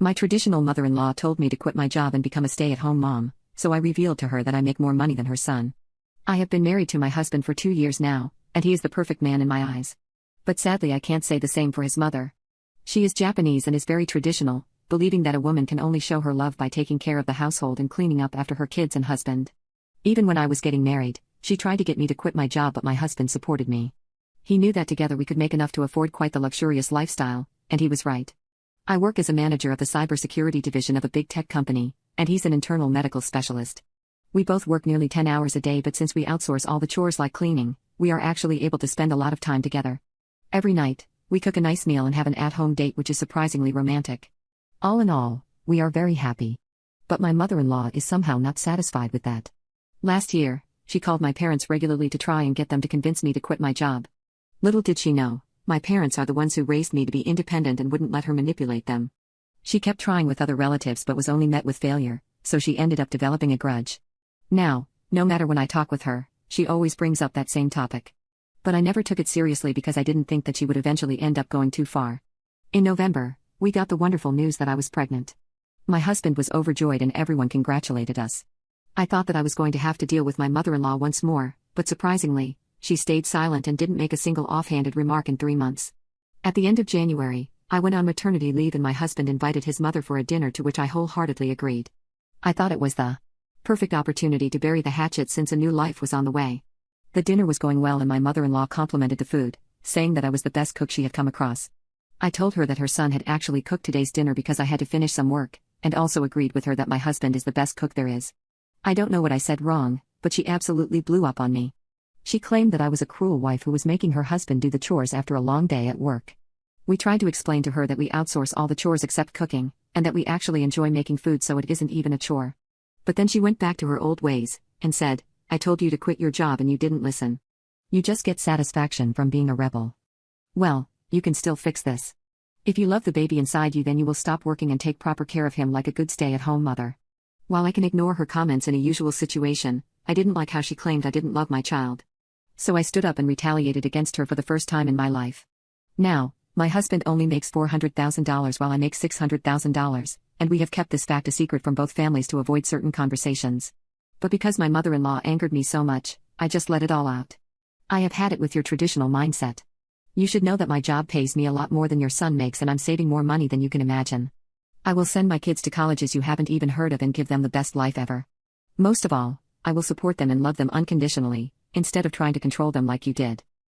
My traditional mother-in-law told me to quit my job and become a stay-at-home mom, so I revealed to her that I make more money than her son. I have been married to my husband for 2 years now, and he is the perfect man in my eyes. But sadly I can't say the same for his mother. She is Japanese and is very traditional, believing that a woman can only show her love by taking care of the household and cleaning up after her kids and husband. Even when I was getting married, she tried to get me to quit my job, but my husband supported me. He knew that together we could make enough to afford quite the luxurious lifestyle, and he was right. I work as a manager of the cybersecurity division of a big tech company, and he's an internal medical specialist. We both work nearly 10 hours a day, but since we outsource all the chores like cleaning, we are actually able to spend a lot of time together. Every night, we cook a nice meal and have an at-home date, which is surprisingly romantic. All in all, we are very happy. But my mother-in-law is somehow not satisfied with that. Last year, she called my parents regularly to try and get them to convince me to quit my job. Little did she know, my parents are the ones who raised me to be independent and wouldn't let her manipulate them. She kept trying with other relatives but was only met with failure, so she ended up developing a grudge. Now, no matter when I talk with her, she always brings up that same topic. But I never took it seriously because I didn't think that she would eventually end up going too far. In November, we got the wonderful news that I was pregnant. My husband was overjoyed and everyone congratulated us. I thought that I was going to have to deal with my mother-in-law once more, but surprisingly, she stayed silent and didn't make a single offhanded remark in 3 months. At the end of January, I went on maternity leave and my husband invited his mother for a dinner, to which I wholeheartedly agreed. I thought it was the perfect opportunity to bury the hatchet since a new life was on the way. The dinner was going well and my mother-in-law complimented the food, saying that I was the best cook she had come across. I told her that her son had actually cooked today's dinner because I had to finish some work, and also agreed with her that my husband is the best cook there is. I don't know what I said wrong, but she absolutely blew up on me. She claimed that I was a cruel wife who was making her husband do the chores after a long day at work. We tried to explain to her that we outsource all the chores except cooking, and that we actually enjoy making food, so it isn't even a chore. But then she went back to her old ways, and said, "I told you to quit your job and you didn't listen. You just get satisfaction from being a rebel. Well, you can still fix this. If you love the baby inside you, then you will stop working and take proper care of him like a good stay-at-home mother." While I can ignore her comments in a usual situation, I didn't like how she claimed I didn't love my child. So I stood up and retaliated against her for the first time in my life. Now, my husband only makes $400,000 while I make $600,000, and we have kept this fact a secret from both families to avoid certain conversations. But because my mother-in-law angered me so much, I just let it all out. I have had it with your traditional mindset. You should know that my job pays me a lot more than your son makes, and I'm saving more money than you can imagine. I will send my kids to colleges you haven't even heard of and give them the best life ever. Most of all, I will support them and love them unconditionally, instead of trying to control them like you did.